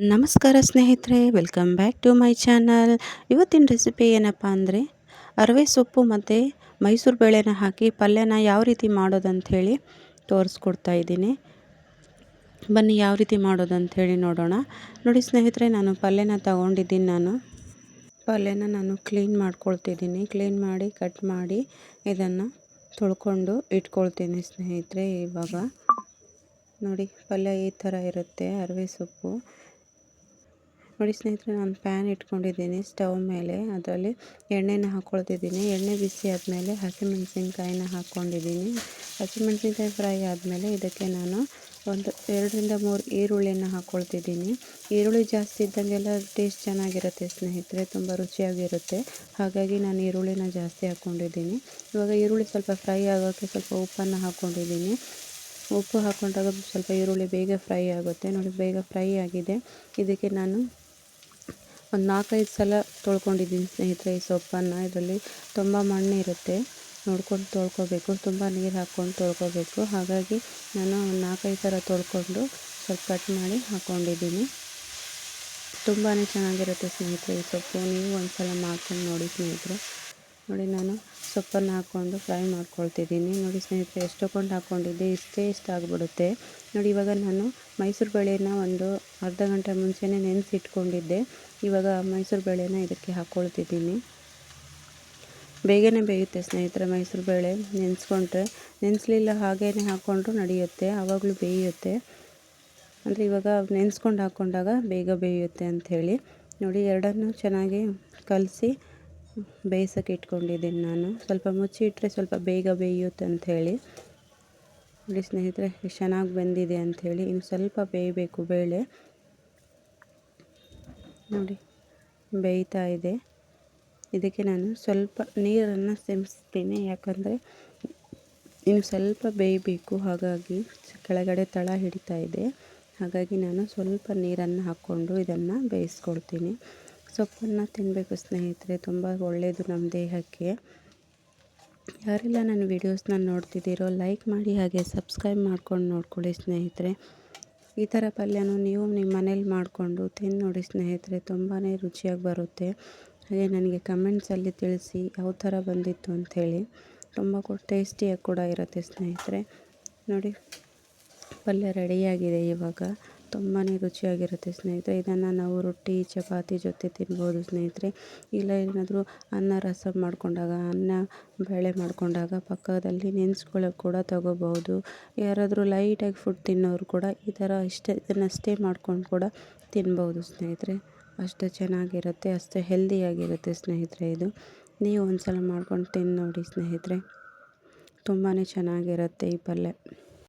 ನಮಸ್ಕಾರ ಸ್ನೇಹಿತರೆ, welcome back to my channel. ಇವತ್ತಿನ ರೆಸಿಪಿ ಏನಪ್ಪ ಅಂದರೆ ಅರವೆ ಸೊಪ್ಪು ಮತ್ತು ಮೈಸೂರು ಬೇಳೆನ ಹಾಕಿ ಪಲ್ಯನ ಯಾವ ರೀತಿ ಮಾಡೋದಂತ ಹೇಳಿ ತೋರಿಸ್ಕೊಡ್ತಾ ಇದ್ದೀನಿ. ಬನ್ನಿ ಯಾವ ರೀತಿ ಮಾಡೋದಂತ ಹೇಳಿ ನೋಡೋಣ. ನೋಡಿ ಸ್ನೇಹಿತರೆ, ನಾನು ಪಲ್ಯನ ತಗೊಂಡಿದ್ದೀನಿ. ಪಲ್ಯನ ನಾನು ಕ್ಲೀನ್ ಮಾಡ್ಕೊಳ್ತಿದ್ದೀನಿ. ಕ್ಲೀನ್ ಮಾಡಿ ಕಟ್ ಮಾಡಿ ಇದನ್ನು ತೊಳ್ಕೊಂಡು ಇಟ್ಕೊಳ್ತೀನಿ ಸ್ನೇಹಿತರೆ. ಇವಾಗ ನೋಡಿ, ಪಲ್ಯ ಈ ಥರ ಇರುತ್ತೆ, ಅರವೆ ಸೊಪ್ಪು. ನೋಡಿ ಸ್ನೇಹಿತರೆ, ನಾನು ಪ್ಯಾನ್ ಇಟ್ಕೊಂಡಿದ್ದೀನಿ ಸ್ಟವ್ ಮೇಲೆ. ಅದರಲ್ಲಿ ಎಣ್ಣೆನ ಹಾಕ್ಕೊಳ್ತಿದ್ದೀನಿ. ಎಣ್ಣೆ ಬಿಸಿ ಆದಮೇಲೆ ಹಸಿಮೆಣಸಿನ್ಕಾಯಿನ ಹಾಕ್ಕೊಂಡಿದ್ದೀನಿ. ಹಸಿಮೆಣಸಿನ್ಕಾಯಿ ಫ್ರೈ ಆದಮೇಲೆ ಇದಕ್ಕೆ ನಾನು ಒಂದು 2-3 ಈರುಳ್ಳಿನ ಹಾಕ್ಕೊಳ್ತಿದ್ದೀನಿ. ಈರುಳ್ಳಿ ಜಾಸ್ತಿ ಇದ್ದಂಗೆಲ್ಲ ಟೇಸ್ಟ್ ಚೆನ್ನಾಗಿರುತ್ತೆ ಸ್ನೇಹಿತರೆ, ತುಂಬ ರುಚಿಯಾಗಿರುತ್ತೆ. ಹಾಗಾಗಿ ನಾನು ಈರುಳ್ಳಿನ ಜಾಸ್ತಿ ಹಾಕ್ಕೊಂಡಿದ್ದೀನಿ. ಇವಾಗ ಈರುಳ್ಳಿ ಸ್ವಲ್ಪ ಫ್ರೈ ಆಗೋಕ್ಕೆ ಸ್ವಲ್ಪ ಉಪ್ಪನ್ನು ಹಾಕ್ಕೊಂಡಿದ್ದೀನಿ. ಉಪ್ಪು ಹಾಕ್ಕೊಂಡಾಗ ಸ್ವಲ್ಪ ಈರುಳ್ಳಿ ಬೇಗ ಫ್ರೈ ಆಗುತ್ತೆ. ನೋಡಿ, ಬೇಗ ಫ್ರೈ ಆಗಿದೆ. ಇದಕ್ಕೆ ನಾನು ಒಂದು 4-5 ಸಲ ತೊಳ್ಕೊಂಡಿದ್ದೀನಿ ಸ್ನೇಹಿತರೆ ಈ ಸೊಪ್ಪನ್ನು. ಇದರಲ್ಲಿ ತುಂಬ ಮಣ್ಣಿರುತ್ತೆ, ನೋಡ್ಕೊಂಡು ತೊಳ್ಕೊಬೇಕು. ತುಂಬ ನೀರು ಹಾಕ್ಕೊಂಡು ತೊಳ್ಕೊಬೇಕು. ಹಾಗಾಗಿ ನಾನು 4-5 ಸಲ ತೊಳ್ಕೊಂಡು ಸ್ವಲ್ಪ ಕಟ್ ಮಾಡಿ ಹಾಕ್ಕೊಂಡಿದ್ದೀನಿ. ತುಂಬಾ ಚೆನ್ನಾಗಿರುತ್ತೆ ಸ್ನೇಹಿತರೆ ಈ ಸೊಪ್ಪು. ನೀವು ಒಂದು ಸಲ ಮಾಡ್ಕೊಂಡು ನೋಡಿ ಸ್ನೇಹಿತರೆ. ನೋಡಿ, ನಾನು ಸೊಪ್ಪನ್ನು ಹಾಕ್ಕೊಂಡು ಫ್ರೈ ಮಾಡ್ಕೊಳ್ತಿದ್ದೀನಿ. ನೋಡಿ ಸ್ನೇಹಿತರೆ, ಎಷ್ಟು ಕೊಂಡು ಹಾಕ್ಕೊಂಡಿದ್ದೆ ಇಷ್ಟೇ ಆಗಿಬಿಡುತ್ತೆ. ನೋಡಿ, ಇವಾಗ ನಾನು ಮೈಸೂರು ಬೇಳೆನ ಒಂದು ಅರ್ಧ ಗಂಟೆ ಮುಂಚೆನೇ ನೆನೆಸಿಟ್ಕೊಂಡಿದ್ದೆ. ಇವಾಗ ಮೈಸೂರು ಬೇಳೆನ ಇದಕ್ಕೆ ಹಾಕ್ಕೊಳ್ತಿದ್ದೀನಿ. ಬೇಗನೆ ಬೇಯುತ್ತೆ ಸ್ನೇಹಿತರೆ ಮೈಸೂರು ಬೇಳೆ ನೆನೆಸ್ಕೊಂಡ್ರೆ. ನೆನೆಸಲಿಲ್ಲ ಹಾಗೇ ಹಾಕ್ಕೊಂಡ್ರು ನಡೆಯುತ್ತೆ, ಆವಾಗಲೂ ಬೇಯುತ್ತೆ. ಅಂದರೆ ಇವಾಗ ನೆನೆಸ್ಕೊಂಡು ಹಾಕ್ಕೊಂಡಾಗ ಬೇಗ ಬೇಯುತ್ತೆ ಅಂಥೇಳಿ. ನೋಡಿ, ಎರಡನ್ನೂ ಚೆನ್ನಾಗಿ ಕಲಸಿ ಬೇಯಿಸೋಕ್ಕೆ ಇಟ್ಕೊಂಡಿದ್ದೀನಿ ನಾನು. ಸ್ವಲ್ಪ ಮುಚ್ಚಿ ಇಟ್ಟರೆ ಸ್ವಲ್ಪ ಬೇಗ ಬೇಯುತ್ತೆ ಅಂಥೇಳಿ. ನೋಡಿ ಸ್ನೇಹಿತರೆ, ಎಷ್ಟು ಚೆನ್ನಾಗಿ ಬೆಂದಿದೆ ಅಂಥೇಳಿ. ಇನ್ನು ಸ್ವಲ್ಪ ಬೇಯಬೇಕು ಬೇಳೆ. ನೋಡಿ, ಬೇಯ್ತಾ ಇದೆ. ಇದಕ್ಕೆ ನಾನು ಸ್ವಲ್ಪ ನೀರನ್ನು ಸೇರಿಸ್ತೀನಿ, ಯಾಕಂದರೆ ಇನ್ನು ಸ್ವಲ್ಪ ಬೇಯಬೇಕು. ಹಾಗಾಗಿ ಕೆಳಗಡೆ ತಳ ಹಿಡಿತಾ ಇದೆ. ಹಾಗಾಗಿ ನಾನು ಸ್ವಲ್ಪ ನೀರನ್ನು ಹಾಕ್ಕೊಂಡು ಇದನ್ನು ಬೇಯಿಸ್ಕೊಳ್ತೀನಿ. ಸೊಪ್ಪನ್ನು ತಿನ್ನಬೇಕು ಸ್ನೇಹಿತರೆ, ತುಂಬ ಒಳ್ಳೆಯದು ನಮ್ಮ ದೇಹಕ್ಕೆ. ಯಾರೆಲ್ಲ ನನ್ನ ವೀಡಿಯೋಸ್ನ ನೋಡ್ತಿದ್ದೀರೋ ಲೈಕ್ ಮಾಡಿ, ಹಾಗೆ ಸಬ್ಸ್ಕ್ರೈಬ್ ಮಾಡ್ಕೊಂಡು ನೋಡ್ಕೊಳ್ಳಿ ಸ್ನೇಹಿತರೆ. ಈ ಥರ ಪಲ್ಯನೂ ನೀವು ನಿಮ್ಮ ಮನೇಲಿ ಮಾಡಿಕೊಂಡು ತಿಂದು ನೋಡಿ ಸ್ನೇಹಿತರೆ, ತುಂಬಾ ರುಚಿಯಾಗಿ ಬರುತ್ತೆ. ಹಾಗೆ ನನಗೆ ಕಮೆಂಟ್ಸಲ್ಲಿ ತಿಳಿಸಿ ಯಾವ ಥರ ಬಂದಿತ್ತು ಅಂಥೇಳಿ. ತುಂಬ ಟೇಸ್ಟಿಯಾಗಿ ಕೂಡ ಇರುತ್ತೆ ಸ್ನೇಹಿತರೆ. ನೋಡಿ, ಪಲ್ಯ ರೆಡಿಯಾಗಿದೆ. ಇವಾಗ ತುಂಬಾ ರುಚಿಯಾಗಿರುತ್ತೆ ಸ್ನೇಹಿತರೆ. ಇದನ್ನು ನಾವು ರೊಟ್ಟಿ ಚಪಾತಿ ಜೊತೆ ತಿನ್ಬೋದು ಸ್ನೇಹಿತರೆ. ಇಲ್ಲ ಏನಾದರೂ ಅನ್ನ ರಸಂ ಮಾಡ್ಕೊಂಡಾಗ, ಅನ್ನ ಬೇಳೆ ಮಾಡ್ಕೊಂಡಾಗ ಪಕ್ಕದಲ್ಲಿ ನೆನೆಸ್ಕೊಳ್ಳೋಕೆ ಕೂಡ ತಗೋಬಹುದು. ಯಾರಾದರೂ ಲೈಟಾಗಿ ಫುಡ್ ತಿನ್ನೋರು ಕೂಡ ಈ ಥರ ಇದನ್ನಷ್ಟೇ ಮಾಡ್ಕೊಂಡು ಕೂಡ ತಿನ್ಬೋದು ಸ್ನೇಹಿತರೆ. ಅಷ್ಟು ಚೆನ್ನಾಗಿರುತ್ತೆ, ಅಷ್ಟು ಹೆಲ್ದಿಯಾಗಿರುತ್ತೆ ಸ್ನೇಹಿತರೆ ಇದು. ನೀವು ಒಂದು ಸಲ ಮಾಡ್ಕೊಂಡು ತಿಂದು ನೋಡಿ ಸ್ನೇಹಿತರೆ, ತುಂಬಾ ಚೆನ್ನಾಗಿರುತ್ತೆ ಈ ಪಲ್ಯ.